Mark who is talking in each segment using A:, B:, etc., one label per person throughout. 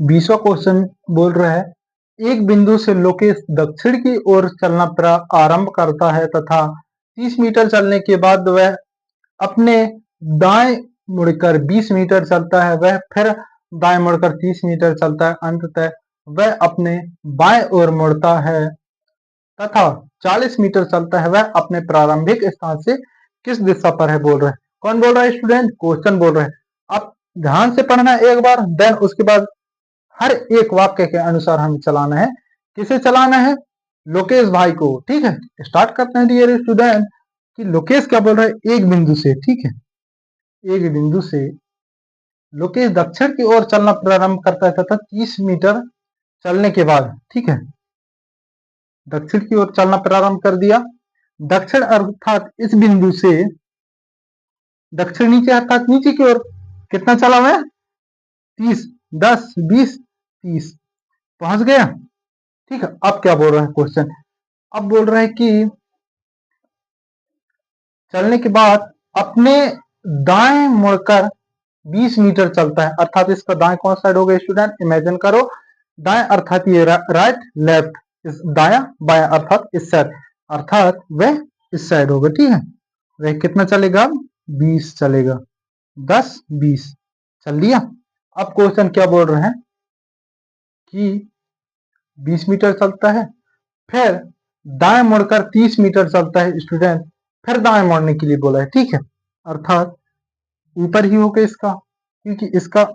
A: 20वां question बोल रहा है, एक बिंदु से लोकेश दक्षिण की ओर चलना आरंभ करता है तथा 30 मीटर चलने के बाद वह अपने दाएं मुड़कर 20 मीटर चलता है, वह फिर दाएं मुड़कर 30 मीटर चलता है, अंततः वह अपने बाएं ओर मुड़ता है तथा 40 मीटर चलता है, वह अपने प्रारंभिक स्थान से किस दिशा पर है बोल रहे हैं। कौन बोल रहा है स्टूडेंट? क्वेश्चन बोल रहे हैं। आप ध्यान से पढ़ना एक बार, देन उसके बाद हर एक वाक्य के अनुसार हमें चलाना है। किसे चलाना है? लोकेश भाई को। ठीक है, स्टार्ट करते हैं डियर स्टूडेंट कि लोकेश क्या बोल रहा है, एक बिंदु से। ठीक है, एक बिंदु से लोकेश दक्षिण की ओर चलना प्रारंभ करता है तथा 30 मीटर चलने के बाद, ठीक है, दक्षिण की ओर चलना प्रारंभ कर दिया। दक्षिण अर्थात इस बिंदु से दक्षिण नीचे अर्थात नीचे की ओर कितना चला हुआ है? 30, 10, 20, 30 पहुंच गया। ठीक है, अब क्या बोल रहा है क्वेश्चन? अब बोल रहा है कि चलने के बाद अपने दाएं मुड़कर 20 मीटर चलता है, अर्थात इसका दाएं कौन साइड होगा स्टूडेंट? इमेजिन करो, दाएं अर्थात ये राइट लेफ्ट, इस दाया बाया अर्थात इस साइड, अर्थात वह इस साइड होगा। ठीक है, वह कितना चलेगा? 20 चलेगा, 10, 20 चल दिया। अब क्वेश्चन क्या बोल रहे हैं कि 20 मीटर चलता है, फिर दाएं मुड़कर 30 मीटर चलता है स्टूडेंट, फिर दाएं मुड़ने के लिए बोला है। ठीक है, अर्थात ऊपर ही होगा इसका, क्योंकि इसका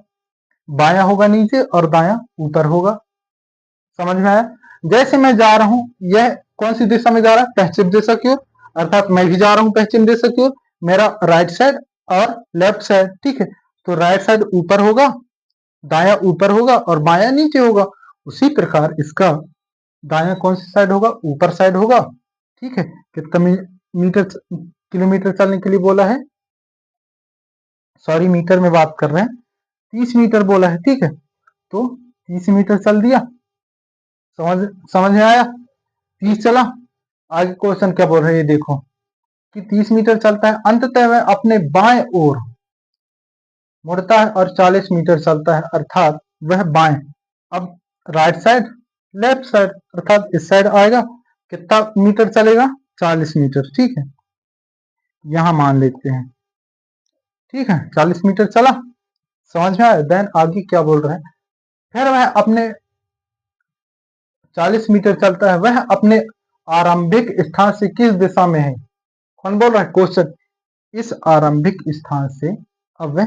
A: बाया होगा नीचे और दाया ऊपर होगा। समझ में आया? जैसे मैं जा रहा हूं, यह कौन सी दिशा में जा रहा है? पश्चिम दिशा की ओर, अर्थात मैं भी जा रहा हूं पश्चिम दिशा की ओर, मेरा राइट साइड और लेफ्ट साइड। ठीक है, तो राइट साइड ऊपर होगा, दाया ऊपर होगा और बाया नीचे होगा। उसी प्रकार इसका दाया कौन सी साइड होगा? ऊपर साइड होगा। ठीक है, कितना मीटर किलोमीटर चलने के लिए बोला है? सॉरी, मीटर में बात कर रहे हैं, 30 मीटर बोला है। ठीक है, तो 30 मीटर चल दिया। समझ में आया? 30 चला। आगे क्वेश्चन क्या बोल रहे हैं ये देखो कि 30 मीटर चलता है, अंततः वह अपने बाएं ओर मुड़ता है और 40 मीटर चलता है, अर्थात वह बाएं। अब राइट साइड लेफ्ट साइड अर्थात इस साइड आएगा, कितना मीटर चलेगा? 40 मीटर। ठीक है, यहां मान लेते हैं। ठीक है, 40 मीटर चला। समझ में आया? देन आगे क्या बोल रहे हैं, फिर वह अपने 40 मीटर चलता है, वह अपने आरंभिक स्थान से किस दिशा में है? कौन बोल रहा है? क्वेश्चन, इस आरंभिक स्थान से अब वह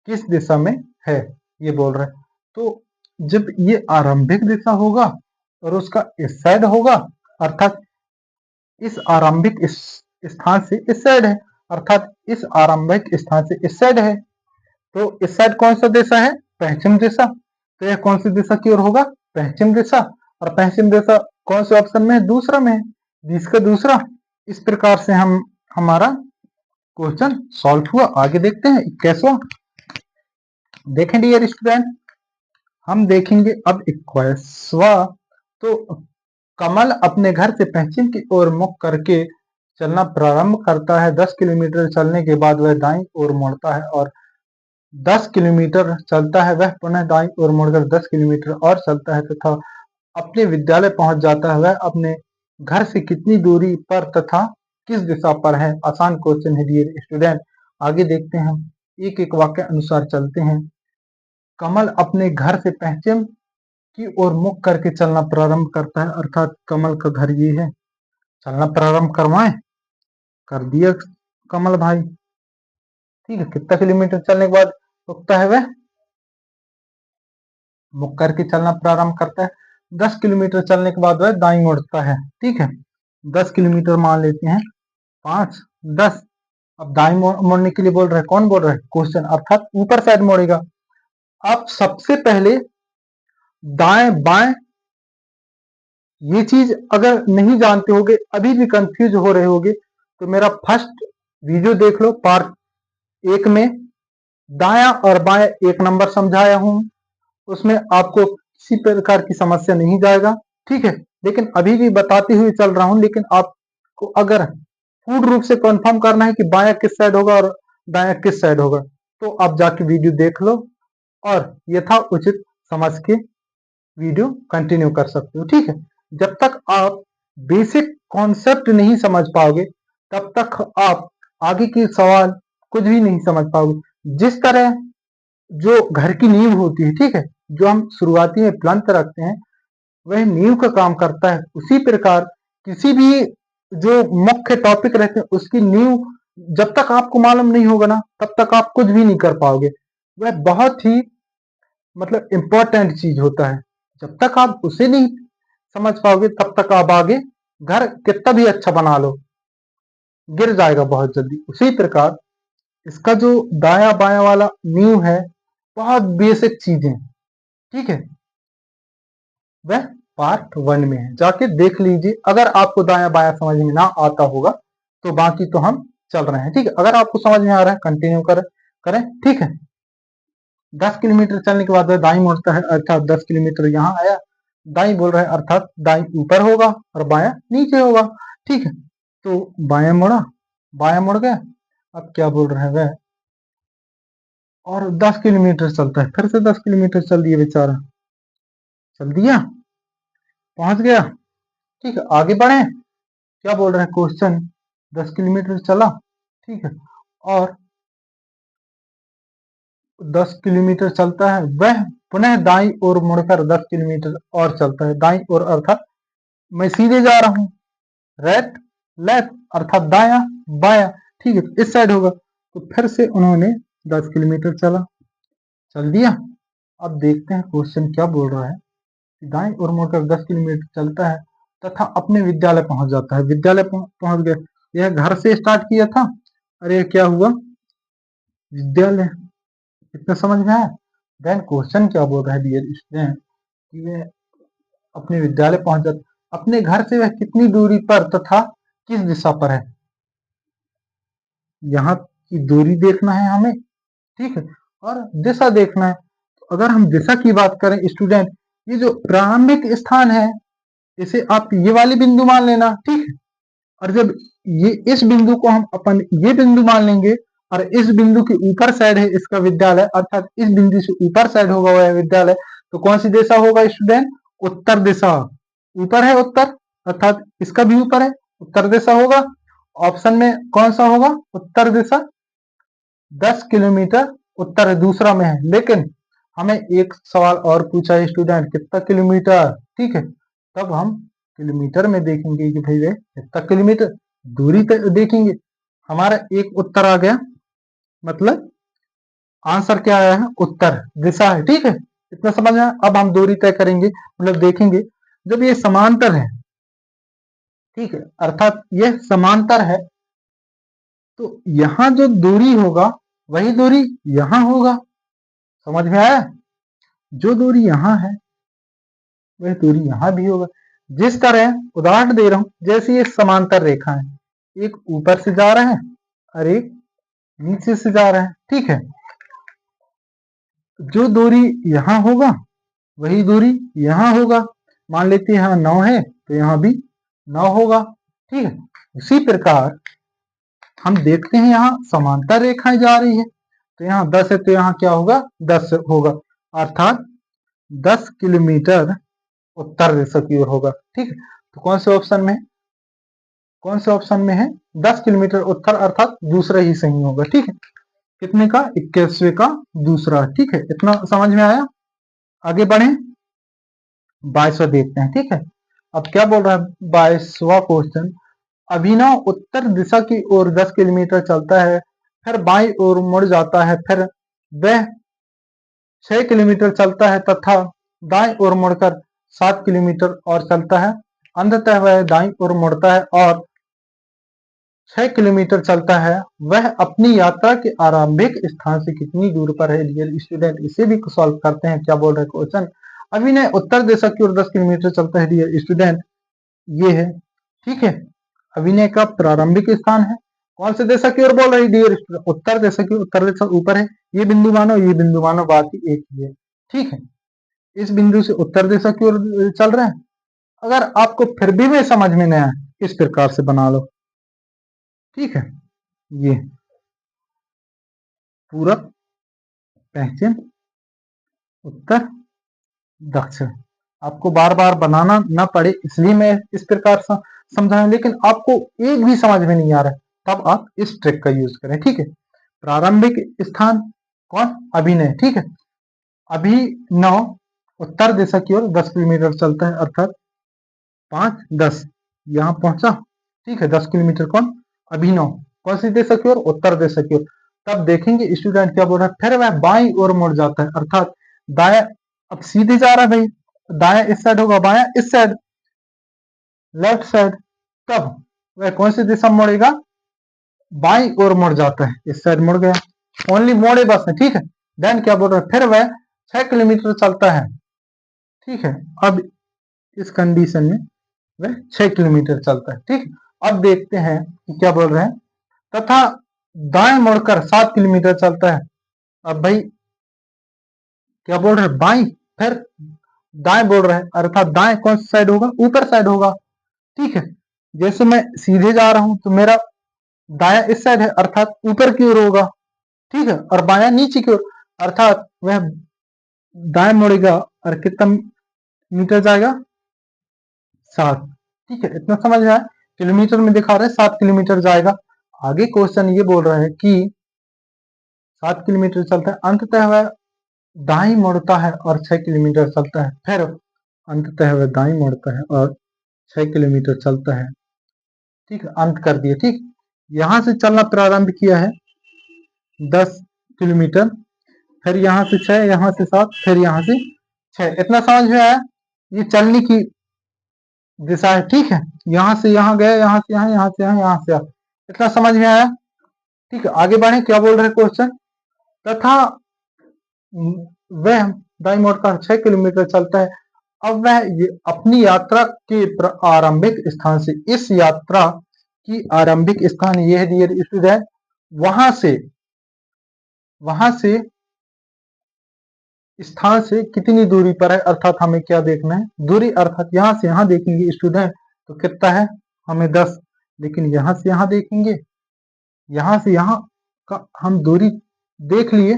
A: किस दिशा में है, ये बोल रहे हैं। तो जब ये आरंभिक दिशा होगा और उसका इस साइड होगा, अर्थात इस आरंभिक इस स्थान से इस साइड है, अर्थात इस आरंभिक स्थान से इस साइड है, तो इस साइड कौन सा दिशा है? पश्चिम दिशा। तो यह कौन सी दिशा की ओर होगा? पश्चिम दिशा। और पश्चिम दिशा कौन से ऑप्शन में है? दूसरा में है, 20 का दूसरा। इस प्रकार से हम हमारा क्वेश्चन सॉल्व हुआ। आगे देखते हैं 21वां। देखें डियर स्टूडेंट, हम देखेंगे अब 21वां। तो कमल अपने घर से पश्चिम की ओर मुख करके चलना प्रारंभ करता है। 10 किलोमीटर चलने के बाद वह दाईं ओर मुड़ता है और 10 किलोमीटर चलता है, वह पुनः दाईं ओर मुड़कर 10 किलोमीटर और चलता है तथा अपने विद्यालय पहुंच जाता है। वह अपने घर से कितनी दूरी पर तथा किस दिशा पर है? आसान क्वेश्चन है डियर स्टूडेंट। आगे देखते हैं, एक एक वाक्य अनुसार चलते हैं। कमल अपने घर से पश्चिम की ओर मुख करके चलना प्रारंभ करता है, अर्थात कमल का घर ये है। चलना प्रारंभ करवाएं, कर दिया कमल भाई। ठीक है, कितना किलोमीटर चलने के बाद रुकता है? वह मुख करके चलना प्रारंभ करता है। 10 किलोमीटर चलने के बाद वह दाईं मुड़ता है। ठीक है, 10 किलोमीटर मान लेते हैं, 5, 10। अब दाईं मुड़ने के लिए बोल रहे हैं, कौन बोल रहा है? क्वेश्चन, अर्थात ऊपर साइड मुड़ेगा। आप सबसे पहले दाएं बाएं ये चीज अगर नहीं जानते होगे, अभी भी कंफ्यूज हो रहे होगे, तो मेरा फर्स्ट वीडियो देख लो, पार्ट 1 में दाया और बाएं 1 नंबर समझाया हूं, उसमें आपको किसी प्रकार की समस्या नहीं जाएगा। ठीक है, लेकिन अभी भी बताते हुए चल रहा हूं, लेकिन आपको अगर पूर्ण रूप से कंफर्म करना है कि बाया किस साइड होगा और दाया किस साइड होगा, तो आप जाके वीडियो देख लो और यथा उचित समझ के वीडियो कंटिन्यू कर सकते हो। ठीक है, जब तक आप बेसिक कॉन्सेप्ट नहीं समझ पाओगे तब तक आप आगे के सवाल कुछ भी नहीं समझ पाओगे। जिस तरह जो घर की नींव होती है, ठीक है, जो हम शुरुआती में प्लंथ रखते हैं वह नींव का काम करता है, उसी प्रकार किसी भी जो मुख्य टॉपिक रहते हैं उसकी नींव जब तक आपको मालूम नहीं होगा ना तब तक आप कुछ भी नहीं कर पाओगे। वह बहुत ही मतलब इम्पोर्टेंट चीज होता है। जब तक आप उसे नहीं समझ पाओगे तब तक आप आगे घर कितना भी अच्छा बना लो, गिर जाएगा बहुत जल्दी। उसी प्रकार इसका जो दाया बाया वाला नींव है बहुत बेसिक चीजें, ठीक है, वह पार्ट 1 में है, जाके देख लीजिए। अगर आपको दाया बाया समझ में ना आता होगा तो बाकी तो हम चल रहे हैं। ठीक है, अगर आपको समझ में आ रहा है कंटिन्यू करें। ठीक है, 10 किलोमीटर चलने के बाद वह दाई मुड़ता है, अर्थात 10 किलोमीटर यहाँ आया, दाई बोल रहा है अर्थात दाई ऊपर होगा और बाया नीचे होगा। ठीक है, तो बाया मुड़ा, बाया मुड़ गया। अब क्या बोल रहा है वह, और 10 किलोमीटर चलता है, फिर से 10 किलोमीटर चल दिया बेचारा, चल दिया, पहुंच गया। ठीक है, आगे बढ़े। क्या बोल रहे हैं क्वेश्चन, 10 किलोमीटर चला, ठीक है, और 10 किलोमीटर चलता है, वह पुनः दाईं ओर मुड़कर 10 किलोमीटर और चलता है। दाईं ओर अर्थात मैं सीधे जा रहा हूं, राइट लेफ्ट अर्थात दाया बाया। ठीक है, तो इस साइड होगा, तो फिर से उन्होंने 10 किलोमीटर चल दिया। अब देखते हैं क्वेश्चन क्या बोल रहा है। दाईं ओर मुड़कर 10 किलोमीटर चलता है तथा अपने विद्यालय पहुंच जाता है। विद्यालय पहुंच गया, यह घर से स्टार्ट किया था, अरे क्या हुआ, विद्यालय। इतना समझ में आया। देन क्वेश्चन क्या बोल रहा है डियर स्टूडेंट, कि वह अपने विद्यालय पहुंच जाता, अपने घर से वह कितनी दूरी पर तथा किस दिशा पर है, यहाँ की दूरी देखना है हमें, ठीक है, और दिशा देखना है। तो अगर हम दिशा की बात करें स्टूडेंट, ये जो प्रारंभिक स्थान है इसे आप ये वाली बिंदु मान लेना, ठीक है, और जब ये इस बिंदु को हम अपन ये बिंदु मान लेंगे और इस बिंदु के ऊपर साइड है इसका विद्यालय, अर्थात इस बिंदु से ऊपर साइड होगा वह विद्यालय, तो कौन सी दिशा होगा स्टूडेंट, उत्तर दिशा। ऊपर है उत्तर, अर्थात इसका भी ऊपर है, उत्तर दिशा होगा। ऑप्शन में कौन सा होगा, उत्तर दिशा। 10 किलोमीटर उत्तर है, दूसरा में है, लेकिन हमें एक सवाल और पूछा है स्टूडेंट, कितना किलोमीटर, ठीक है, तब हम किलोमीटर में देखेंगे कि भाई कितना किलोमीटर दूरी देखेंगे। हमारा एक उत्तर आ गया, मतलब आंसर क्या आया है, उत्तर दिशा है। ठीक है, इतना समझ में आया। अब हम दूरी तय करेंगे, मतलब देखेंगे जब ये समांतर है, ठीक है, अर्थात ये समांतर है, तो यहां जो दूरी होगा वही दूरी यहां होगा। समझ में आया, जो दूरी यहां है वह दूरी यहां भी होगा। जिस तरह उदाहरण दे रहा हूं, जैसे ये समांतर रेखा है, एक ऊपर से जा रहा है और एक नीचे से जा रहा है, ठीक है, जो दूरी यहां होगा वही दूरी यहां होगा। मान लेते हैं यहाँ 9 है तो यहाँ भी 9 होगा। ठीक है, उसी प्रकार हम देखते हैं यहाँ समांतर रेखाएं जा रही है, तो यहाँ 10 है तो यहाँ क्या होगा, 10 होगा, अर्थात 10 किलोमीटर उत्तर दिशा की ओर होगा। ठीक है, तो कौन से ऑप्शन में, कौन से ऑप्शन में है, 10 किलोमीटर उत्तर, अर्थात दूसरा ही सही होगा। ठीक है, कितने का, 21वें का दूसरा। ठीक है, इतना समझ में आया। आगे बढ़े, 22वां देखते हैं। ठीक है, अब क्या बोल रहा है 22वां क्वेश्चन, अभिनव उत्तर दिशा की ओर 10 किलोमीटर चलता है, फिर बाईं ओर मुड़ जाता है, फिर वह 6 किलोमीटर चलता है तथा दाएं ओर मुड़कर 7 किलोमीटर और चलता है। अंततः वह दाईं ओर मुड़ता है और 6 किलोमीटर चलता है। वह अपनी यात्रा के आरंभिक स्थान से कितनी दूर पर है डियर स्टूडेंट, इसे भी सॉल्व करते हैं। क्या बोल रहे क्वेश्चन, अभिनय उत्तर दिशा की ओर 10 किलोमीटर चलता है डियर स्टूडेंट, ये है, ठीक है, अभिनय का प्रारंभिक स्थान है। कौन से दिशा की ओर बोल रही डियर स्टूडेंट, उत्तर दिशा की, उत्तर दिशा ऊपर है, ये बिंदु मानो, ये बिंदु मानो, बात ही एक ही है। ठीक है, इस बिंदु से उत्तर दिशा की ओर चल रहा है। अगर आपको फिर भी मैं समझ में नहीं आया, इस प्रकार से बना लो, ठीक है, ये पूरब, पश्चिम, उत्तर, दक्षिण। आपको बार बार बनाना ना पड़े इसलिए मैं इस प्रकार से समझाऊं, लेकिन आपको एक भी समझ में नहीं आ रहा है तब आप इस ट्रिक का यूज करें, ठीक है। प्रारंभिक स्थान कौन, अभिनय, ठीक है। अभिनव उत्तर दिशा की ओर 10 किलोमीटर चलता है, अर्थात 5 10 यहाँ पहुंचा, ठीक है। 10 किलोमीटर कौन, अभिनव, कौन सी दिशा की ओर, उत्तर दिशा की ओर। तब देखेंगे स्टूडेंट क्या बोल रहा है, फिर वह बाईं ओर मुड़ जाता है, अर्थात दाया, अब सीधे जा रहा है भाई, दाया इस साइड होगा, बाया इस साइड, लेफ्ट साइड। तब वह कौन सी दिशा में मुड़ेगा, बाईं ओर मुड़ जाता है, इस साइड मुड़ गया, ओनली मोड़े बस है, ठीक है। देन क्या बोल रहा है, फिर वह 6 किलोमीटर चलता है, ठीक है। अब इस कंडीशन में वह 6 किलोमीटर चलता है, ठीक है। अब देखते हैं कि क्या बोल रहे हैं, तथा दाएं मुड़कर 7 किलोमीटर चलता है। अब भाई क्या बोल रहे हैं, बाईं, फिर दाएं बोल रहे हैं, अर्थात दाएं कौन सी साइड होगा, ऊपर साइड होगा, ठीक है। जैसे मैं सीधे जा रहा हूं तो मेरा दाया इस साइड है, अर्थात ऊपर की ओर होगा, ठीक है, और बाया नीचे की ओर, अर्थात वह दाएं मुड़ेगा और कितना मीटर जाएगा, 7, ठीक है। इतना समझ में आया, किलोमीटर में दिखा रहे हैं 7 किलोमीटर जाएगा। आगे क्वेश्चन ये बोल रहा है कि 7 किलोमीटर चलता है, अंततः वह दाई मुड़ता है और 6 किलोमीटर चलता है, फिर अंततः वह दाई मुड़ता है और 6 किलोमीटर चलता है, ठीक है। अंत कर दिए, ठीक। यहां से चलना प्रारंभ किया है 10 किलोमीटर, फिर यहाँ से 6, यहाँ से 7, फिर यहाँ से 6, इतना समझ में आया। ये चलने की दिशा है, ठीक है। यहाँ से यहाँ गए, यहाँ से यहाँ, यहाँ से यहाँ, यहाँ से यहाँ, इतना समझ में आया, ठीक है। आगे बढ़े, क्या बोल रहे क्वेश्चन, तथा वह दाई मोड़ का 6 किलोमीटर चलता है। अब वह अपनी यात्रा के आरंभिक स्थान से, इस यात्रा की आरंभिक स्थान यह है डियर स्टूडेंट, वहां से स्थान से कितनी दूरी पर है, अर्थात हमें क्या देखना है, दूरी, अर्थात यहाँ से यहाँ देखेंगे स्टूडेंट तो कितना है, हमें 10, लेकिन यहाँ से यहाँ देखेंगे, यहाँ से यहाँ का हम दूरी देख लिए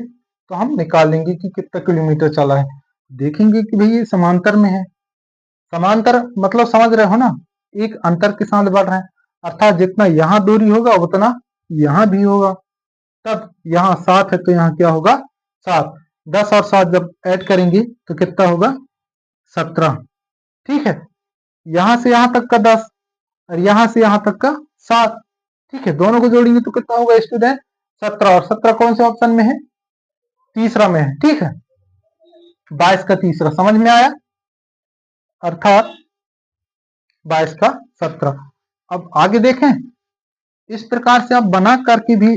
A: तो हम निकाल लेंगे कि कितना किलोमीटर चला है। देखेंगे कि भाई ये समांतर में है, समांतर मतलब समझ रहे हो ना, एक अंतर के साथ बढ़ रहे हैं, अर्थात जितना यहाँ दूरी होगा उतना यहाँ भी होगा। तब यहाँ 7 है तो यहाँ क्या होगा, 7, 10 और 7 जब ऐड करेंगे तो कितना होगा, 17, ठीक है। यहाँ से यहाँ तक का 10 और यहाँ से यहाँ तक का 7, ठीक है। दोनों को जोड़ेंगे तो कितना होगा स्टूडेंट, 17, और 17 कौन से ऑप्शन में है, तीसरा में है, ठीक है। 22 का तीसरा, समझ में आया, अर्थात 22 का 17। अब आगे देखें, इस प्रकार से आप बना करके भी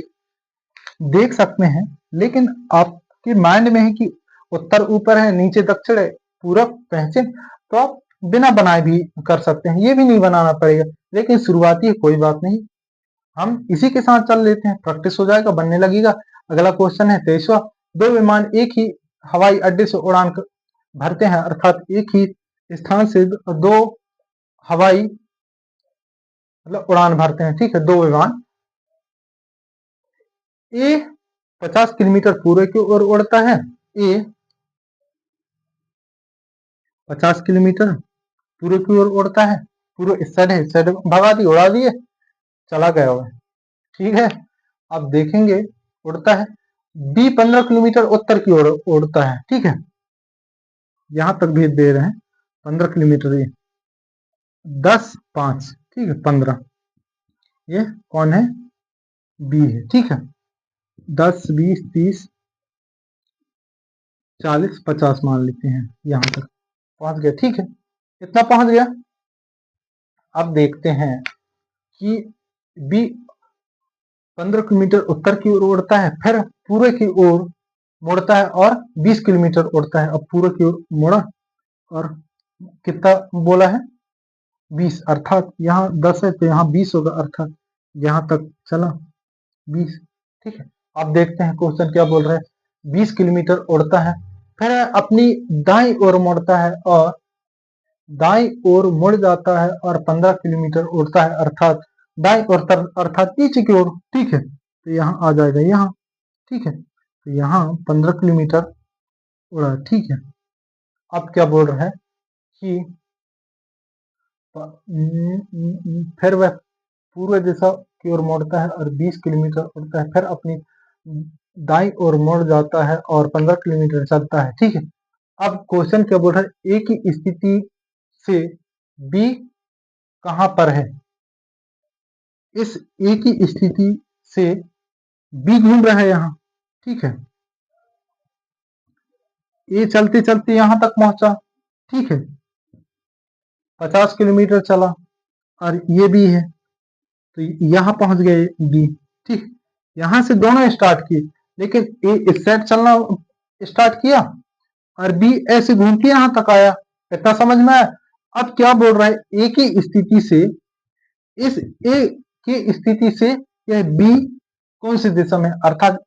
A: देख सकते हैं, लेकिन आपके माइंड में है कि उत्तर ऊपर है, नीचे दक्षिण है, पूरब पश्चिम, तो आप बिना बनाए भी कर सकते हैं, ये भी नहीं बनाना पड़ेगा, लेकिन शुरुआती है, कोई बात नहीं, हम इसी के साथ चल लेते हैं, प्रैक्टिस हो जाएगा, बनने लगेगा। अगला क्वेश्चन है 23वां, 2 विमान एक ही हवाई अड्डे से उड़ान भरते हैं, अर्थात एक ही स्थान से 2 हवाई मतलब उड़ान भरते हैं, ठीक है, 2 विमान। ए 50 किलोमीटर पूर्व की ओर उड़ता है, ए 50 किलोमीटर पूर्व की ओर उड़ता है, पूर्व इस साइड है, इस साइड भगा दी, उड़ा दिए, चला गया हुआ, ठीक है। अब देखेंगे उड़ता है, बी 15 किलोमीटर उत्तर की ओर उड़ता है, ठीक है। यहां तक भी दे रहे हैं 15 किलोमीटर, ये 10 5, ठीक है, 15, ये कौन है, बी है, ठीक है। 10 20 30 40 50 मान लेते हैं, यहां तक पहुंच गया, ठीक है, इतना पहुंच गया। अब देखते हैं कि बी 15 किलोमीटर उत्तर की ओर उड़ता है, फिर पूर्व की ओर मुड़ता है और 20 किलोमीटर उड़ता है। अब पूर्व की ओर मुड़ा और कितना बोला है, 20, अर्थात यहाँ 10 है तो यहाँ 20 होगा, अर्थात यहाँ तक चला 20, ठीक है। अब देखते हैं क्वेश्चन क्या बोल रहे हैं, 20 किलोमीटर उड़ता है, फिर अपनी दाई ओर मुड़ता है और दाई ओर मुड़ जाता है और 15 किलोमीटर उड़ता है, अर्थात दाई ओर अर्थात नीचे की ओर, ठीक है। तो यहाँ आ जाएगा यहाँ, ठीक है, तो यहाँ 15 किलोमीटर उड़ा, ठीक है। अब क्या बोल रहा है कि फिर वह पूर्व दिशा की ओर मुड़ता है और 20 किलोमीटर उड़ता है, फिर अपनी दाईं ओर मुड़ जाता है और 15 किलोमीटर चलता है। ठीक है, अब क्वेश्चन क्या बोल रहा है, ए की स्थिति से बी कहां पर है। इस ए की स्थिति से बी घूम रहा है यहाँ। ठीक है, ए चलते चलते यहां तक पहुंचा। ठीक है, 50 किलोमीटर चला और ये बी है, तो यहां पहुंच गए बी। ठीक, यहां से दोनों स्टार्ट किए, लेकिन ए इस साइड चलना स्टार्ट किया और बी ऐसे घूम के यहां तक आया। इतना समझ में आया। अब क्या बोल रहा है, ए की स्थिति से इस ए की स्थिति से यह बी कौन सी दिशा में, अर्थात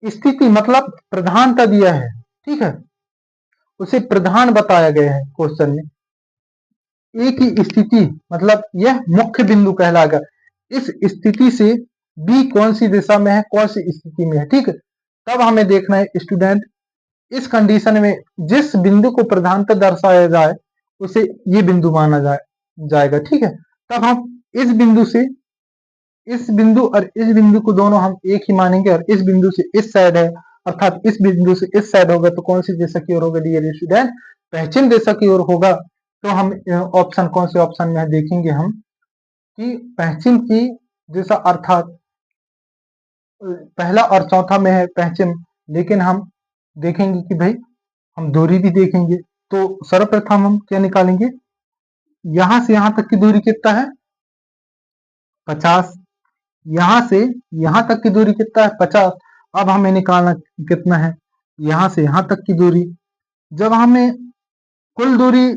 A: स्थिति मतलब प्रधानता दिया है। ठीक है, उसे प्रधान बताया गया है क्वेश्चन में। ए की स्थिति मतलब यह मुख्य बिंदु कहलाएगा। इस स्थिति से बी कौन सी दिशा में है, कौन सी स्थिति में है। ठीक है, तब हमें देखना है स्टूडेंट, इस कंडीशन में जिस बिंदु को प्रधानता दर्शाया जाए उसे ये बिंदु माना जाएगा। ठीक है, तब हम इस बिंदु से इस बिंदु और इस बिंदु को दोनों हम एक ही मानेंगे, और इस बिंदु से इस साइड है अर्थात इस बिंदु से इस साइड होगा तो कौन सी दिशा की ओर होगा डियर स्टूडेंट, पश्चिम दिशा की ओर होगा। तो हम ऑप्शन कौन से ऑप्शन में है देखेंगे हम कि पश्चिम की दिशा अर्थात पहला और चौथा में है पश्चिम, लेकिन हम देखेंगे कि भाई हम दूरी भी देखेंगे। तो सर्वप्रथम हम क्या निकालेंगे, यहां से यहां तक की दूरी कितना है 50, यहां से यहां तक की दूरी कितना है 50। अब हमें निकालना कितना है यहां से यहां तक की दूरी। जब हमें कुल दूरी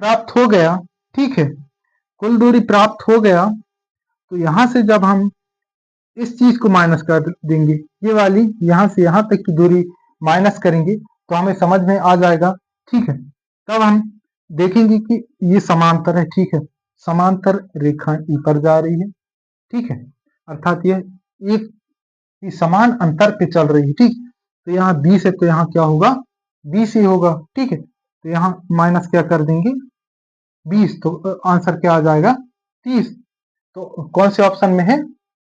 A: प्राप्त हो गया, ठीक है, कुल दूरी प्राप्त हो गया, तो यहां से जब हम इस चीज को माइनस कर देंगे, ये वाली यहां से यहां तक की दूरी माइनस करेंगे तो हमें समझ में आ जाएगा। ठीक है, तब हम देखेंगे कि ये समांतर है। ठीक है, समांतर रेखा ऊपर जा रही है। ठीक है, अर्थात ये एक समान अंतर पे चल रही है। ठीक, तो यहाँ 20 है तो यहाँ क्या होगा 20 ही होगा। ठीक है, तो यहाँ माइनस क्या कर देंगे 20, तो आंसर क्या आ जाएगा 30। तो कौन से ऑप्शन में है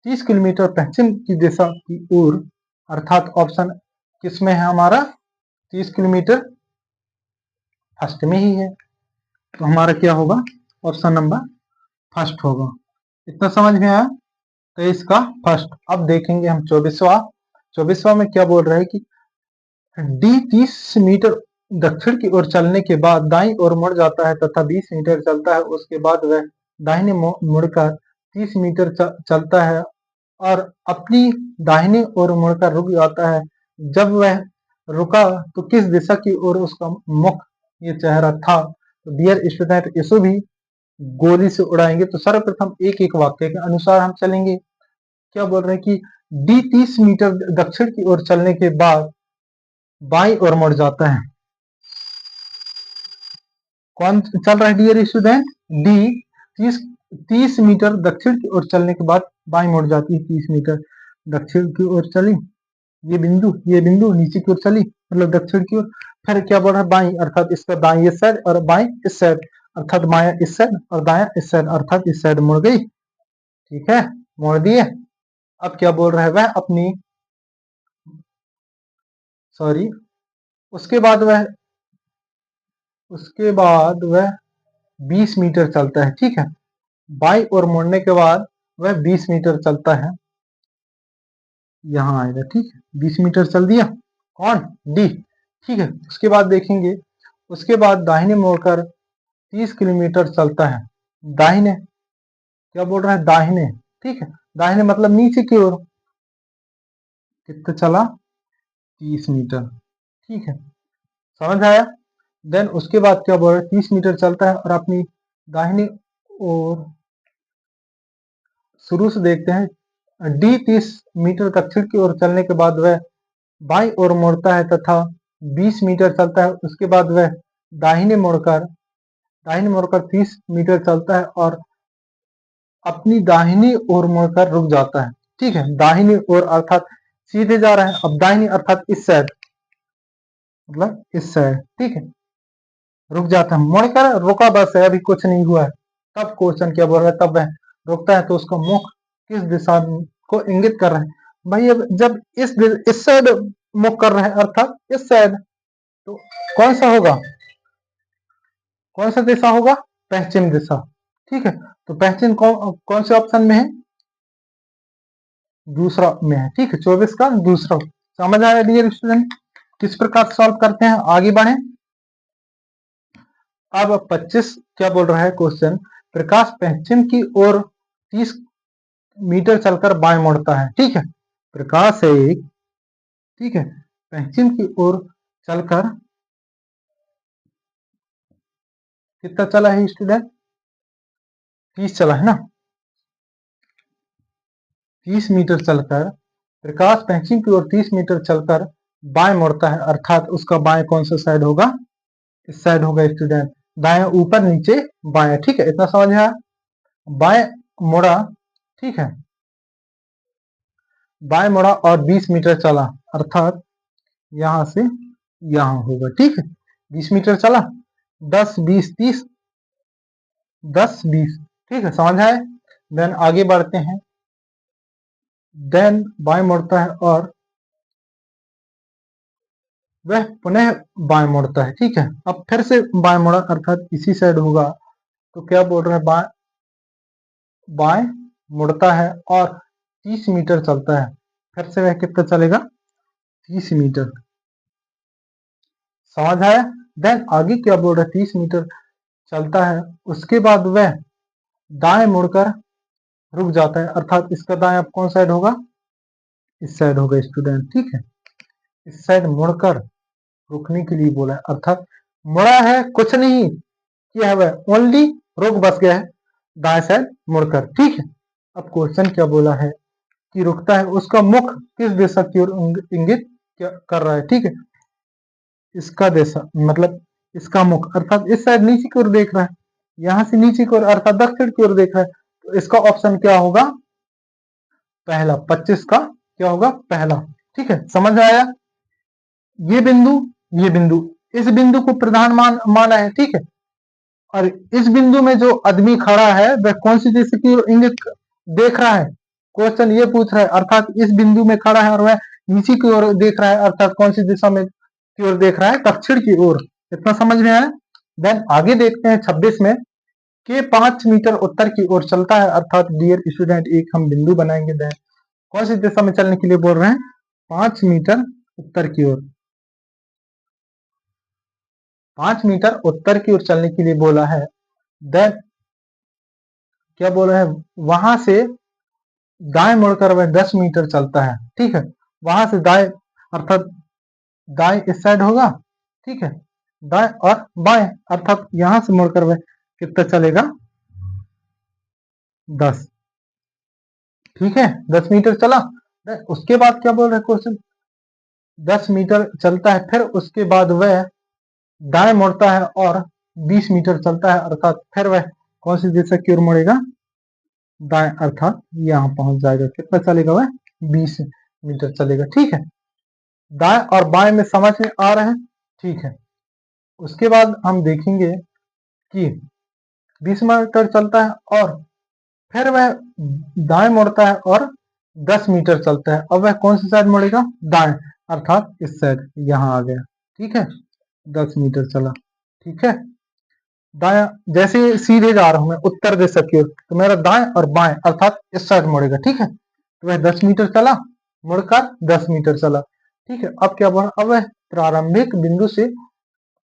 A: 30 किलोमीटर पश्चिम की दिशा की ओर, अर्थात ऑप्शन किस में है हमारा 30 किलोमीटर फर्स्ट में ही है। तो हमारा क्या होगा ऑप्शन नंबर फर्स्ट होगा। इतना समझ में आया, तो इसका फर्स्ट। अब देखेंगे हम 24वां में क्या बोल रहा है कि डी 30 मीटर दक्षिण की ओर चलने के बाद दाईं ओर मुड़ जाता है तथा 20 मीटर चलता है, उसके बाद वह दाहिने मुड़कर 30 मीटर चलता है और अपनी दाहिनी ओर मुड़कर रुक जाता है। जब वह रुका तो किस दिशा की ओर उसका मुख ये चेहरा था। तो डियर स्टूडेंट, इसको भी गोली से उड़ाएंगे। तो सर्वप्रथम एक एक वाक्य के अनुसार हम चलेंगे। क्या बोल रहे हैं कि डी 30 मीटर दक्षिण की ओर चलने के बाद बाईं ओर मुड़ जाता है। कौन चल रहा है डियर स्टूडेंट, डी 30 मीटर दक्षिण की ओर चलने के बाद बाईं मुड़ जाती है। 30 मीटर दक्षिण की ओर चली, ये बिंदु नीचे की ओर चली मतलब दक्षिण की ओर। फिर क्या बोल रहा है बाईं, अर्थात इसका दाईं इस साइड और बाईं इस साइड, अर्थात बायां इस साइड और दायां इस साइड, अर्थात इस साइड मुड़ गई। ठीक है, मोड़ दिए। अब क्या बोल रहा है वह अपनी सॉरी उसके बाद वह 20 मीटर चलता है। ठीक है, बाईं ओर मुड़ने के बाद वह 20 मीटर चलता है, यहां आएगा। ठीक है, 20 मीटर चल दिया कौन डी। ठीक है, उसके बाद देखेंगे, उसके बाद दाहिने मोड़कर 30 किलोमीटर चलता है। दाहिने क्या बोल रहा है दाहिने। ठीक है, दाहिने मतलब नीचे की ओर, कितना चला 30 मीटर। ठीक है, समझ आया। देन उसके बाद क्या बोल रहा है 30 मीटर चलता है और अपनी दाहिनी ओर, शुरू से देखते हैं, डी 30 मीटर दक्षिण की ओर चलने के बाद वह बाईं ओर मुड़ता है तथा 20 मीटर चलता है। उसके बाद वह दाहिने मुड़कर 30 मीटर चलता है और अपनी दाहिनी ओर मुड़कर रुक जाता है। ठीक है, दाहिनी ओर अर्थात सीधे जा रहा है। अब दाहिनी अर्थात इस साइड, मतलब इस साइड। ठीक है, रुक जाता है, मुड़कर रुका बस है, अभी कुछ नहीं हुआ है, तब क्वेश्चन क्या बोल रहा है, तब वह रुकता है तो उसका मुख किस दिशा को इंगित कर रहा है। भाई अब जब इस साइड मुख कर रहा है अर्थात इस साइड, तो कौन सा होगा, कौन सा दिशा होगा, पश्चिम दिशा। ठीक है, तो पश्चिम कौन से ऑप्शन में है, दूसरा में है। ठीक है, 24 का दूसरा। समझ आया डियर स्टूडेंट, किस प्रकार सॉल्व करते हैं, आगे बढ़े। अब 25 क्या बोल रहा है क्वेश्चन, प्रकाश पश्चिम की ओर 30 मीटर चलकर बाएं मुड़ता है। ठीक है, प्रकाश है एक, ठीक है, पश्चिम की ओर चलकर कितना चला है स्टूडेंट, 30 चला है ना, 30 मीटर चलकर प्रकाश पश्चिम की ओर 30 मीटर चलकर बाएं मुड़ता है, अर्थात उसका बाएं कौन सा साइड होगा, इस साइड होगा स्टूडेंट, दाएं ऊपर नीचे बाएं। ठीक है, इतना समझ आया, बाएं मुड़ा, ठीक है, बाएं मुड़ा और 20 मीटर चला, अर्थात यहां से यहां होगा। ठीक है, 20 मीटर चला, 10 20 30, 10 20। ठीक है, समझ आए। देन आगे बढ़ते हैं, देन बाएं मुड़ता है और वह पुनः बाएं मुड़ता है। ठीक है, अब फिर से बाएं मुड़ा अर्थात इसी साइड होगा, तो क्या बोल रहा है, बाएं बाएं मुड़ता है और 30 मीटर चलता है, फिर से वह कितना चलेगा, 30 मीटर। समझ आया। देन आगे क्या बोल रहा है, 30 मीटर चलता है, उसके बाद वह दाएं मुड़कर रुक जाता है, अर्थात इसका दाएं अब कौन साइड होगा, इस साइड होगा स्टूडेंट। ठीक है, इस साइड मुड़कर रुकने के लिए बोला है, अर्थात मुड़ा है, कुछ नहीं किया है, वह ओनली रुक बस गया है दाएं साइड मुड़कर। ठीक है, अब क्वेश्चन क्या बोला है कि रुकता है, उसका मुख किस दिशा की ओर इंगित कर रहा है। ठीक है, इसका दिशा मतलब इसका मुख अर्थात इस साइड नीचे की ओर देख रहा है, यहां से नीचे की ओर अर्थात दक्षिण की ओर देख रहा है, तो इसका ऑप्शन क्या होगा, पहला। 25 का क्या होगा, पहला। ठीक है, समझ आया। ये बिंदु, ये बिंदु, इस बिंदु को प्रधान माना है। ठीक है, और इस बिंदु में जो आदमी खड़ा है वह कौन सी दिशा की ओर इंगित देख रहा है, क्वेश्चन ये पूछ रहा है, अर्थात इस बिंदु में खड़ा है और वह नीचे की ओर देख रहा है, अर्थात कौन सी दिशा में की ओर देख रहा है, दक्षिण की ओर। इतना समझ में आया। देन आगे देखते हैं 26 में, के 5 मीटर उत्तर की ओर चलता है, अर्थात डियर स्टूडेंट एक हम बिंदु बनाएंगे। देन कौन सी दिशा में चलने के लिए बोल रहे हैं, 5 मीटर उत्तर की ओर, 5 मीटर उत्तर की ओर चलने के लिए बोला है। देन क्या बोल रहे हैं, वहां से दाएं मुड़कर वह 10 मीटर चलता है। ठीक है, वहां से दाएं अर्थात दाएं इस साइड होगा। ठीक है, दाएं और बाएं अर्थात यहां से मुड़कर वह कितना चलेगा, 10। ठीक है, 10 मीटर चला। उसके बाद क्या बोल रहे हैं क्वेश्चन, 10 मीटर चलता है, फिर उसके बाद वह दाएं मुड़ता है और 20 मीटर चलता है, अर्थात फिर वह कौन सी दिशा की ओर मुड़ेगा, दाएं, अर्थात यहां पहुंच जाएगा, कितना चलेगा वह, 20 मीटर चलेगा। ठीक है, दाएं और बाएं में समझ में आ रहा है। ठीक है, उसके बाद हम देखेंगे कि 20 मीटर चलता है और फिर वह दाएं मुड़ता है और 10 मीटर चलता है, अब वह कौन सी साइड मुड़ेगा, दाएं, अर्थात इस साइड, यहां आ गया। ठीक है, 10 मीटर चला। ठीक है, दाया जैसे सीधे जा रहा हूं मैं उत्तर दिशा की ओर, तो मेरा दाएं और बाएं अर्थात इस साइड मुड़ेगा। ठीक है, तो वह 10 मीटर चला, मुड़कर 10 मीटर चला। ठीक है, अब क्या बोला, अब वह प्रारंभिक बिंदु से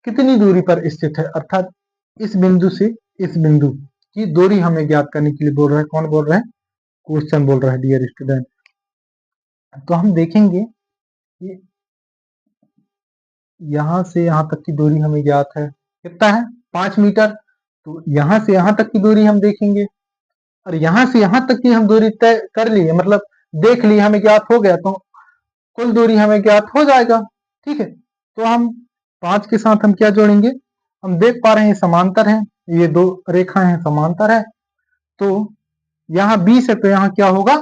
A: कितनी दूरी पर स्थित है, अर्थात इस बिंदु से इस बिंदु की दूरी हमें ज्ञात करने के लिए बोल रहा है। कौन बोल रहा है, क्वेश्चन बोल रहा है डियर स्टूडेंट। तो हम देखेंगे कि यहां से यहां तक की दूरी हमें ज्ञात है, कितना है, 5 मीटर। तो यहां से यहां तक की दूरी हम देखेंगे, और यहां से यहां तक की हम दूरी तय कर लिए, मतलब देख लिए, हमें ज्ञात हो गया, तो कुल दूरी हमें ज्ञात हो जाएगा। ठीक है, तो हम 5 के साथ हम क्या जोड़ेंगे, हम देख पा रहे हैं समांतर है, ये दो रेखा है समांतर है, तो यहाँ 20 है, तो यहाँ क्या होगा,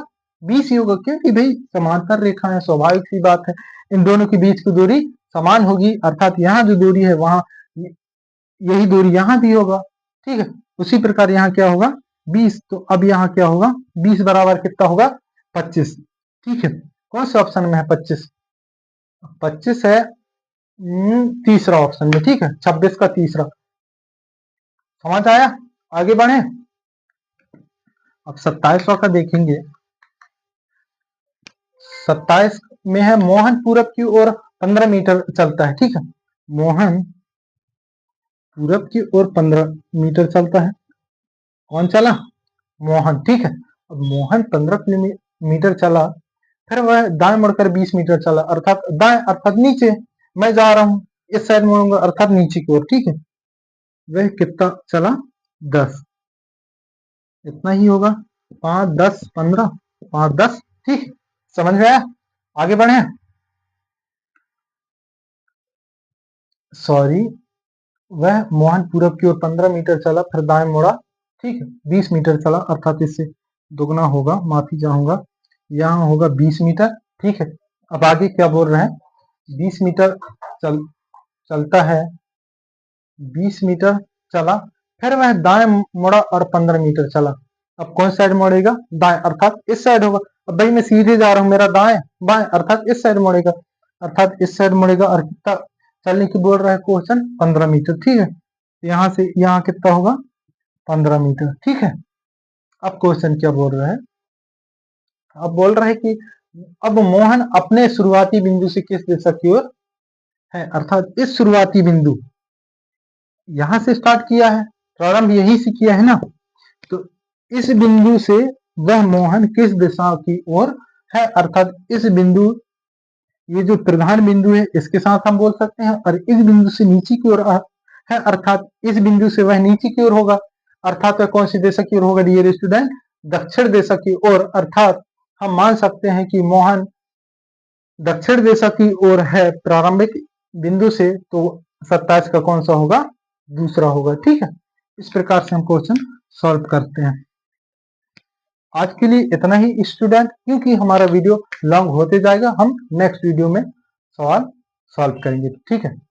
A: 20 ही होगा, क्योंकि भाई समांतर रेखा है, स्वाभाविक सी बात है, इन दोनों के बीच की दूरी समान होगी, अर्थात यहाँ जो दूरी है वहां यही दूरी यहाँ भी होगा, ठीक है। उसी प्रकार यहाँ क्या होगा 20, तो अब यहाँ क्या होगा 20 बराबर कितना होगा 25, ठीक है। कौन से ऑप्शन में है 25? 25 है तीसरा ऑप्शन में, ठीक है, 26 का तीसरा। समझ आया? आगे बढ़े। अब 27वां का देखेंगे। 27 में है मोहन पूरब की ओर 15 मीटर चलता है, ठीक है। मोहन पूरब की ओर 15 मीटर चलता है। कौन चला? मोहन, ठीक है। अब मोहन 15 किलोमीटर चला, फिर वह दाएं मुड़कर 20 मीटर चला, अर्थात दाएं अर्थात नीचे। मैं जा रहा हूं इस साइड मुड़ूंगा अर्थात नीचे की ओर, ठीक है। वह कितना चला 10, इतना ही होगा 5 10 15, 5 10, ठीक। समझ में आया? आगे बढ़े। सॉरी, वह मोहन पूरब की ओर 15 मीटर चला, फिर दाएं मुड़ा, ठीक है, 20 मीटर चला, अर्थात इससे दुगना होगा, माफी चाहूंगा, यहाँ होगा 20 मीटर, ठीक है। अब आगे क्या बोल रहे हैं, 20 मीटर चलता है, 20 मीटर चला, फिर वह दाएं मुड़ा और 15 मीटर चला। अब कौन साइड मुड़ेगा? दाएं, अर्थात इस साइड होगा। अब भाई मैं सीधे जा रहा हूं, मेरा दाएं बाएं अर्थात इस साइड मुड़ेगा, अर्थात इस साइड मुड़ेगा। और कितना चलने की बोल रहा है क्वेश्चन? 15 मीटर, ठीक है। यहाँ से यहाँ कितना होगा 15 मीटर, ठीक है। अब क्वेश्चन क्या बोल रहा है? अब बोल रहा है कि अब मोहन अपने शुरुआती बिंदु से किस दिशा की ओर है, अर्थात इस शुरुआती बिंदु यहां से स्टार्ट किया है, प्रारंभ यहीं से किया है ना, तो इस बिंदु से वह मोहन किस दिशा की ओर है, अर्थात इस बिंदु, ये जो प्रधान बिंदु है इसके साथ हम बोल सकते हैं, और इस बिंदु से नीचे की ओर है, अर्थात इस बिंदु से वह नीचे की ओर होगा, अर्थात वह कौन सी दिशा की ओर होगा डियर स्टूडेंट? दक्षिण दिशा की ओर। अर्थात हम मान सकते हैं कि मोहन दक्षिण दिशा की ओर है प्रारंभिक बिंदु से, तो 27 का कौन सा होगा? दूसरा होगा, ठीक है। इस प्रकार से हम क्वेश्चन सॉल्व करते हैं। आज के लिए इतना ही स्टूडेंट, क्योंकि हमारा वीडियो लॉन्ग होते जाएगा, हम नेक्स्ट वीडियो में सवाल सॉल्व करेंगे, ठीक है।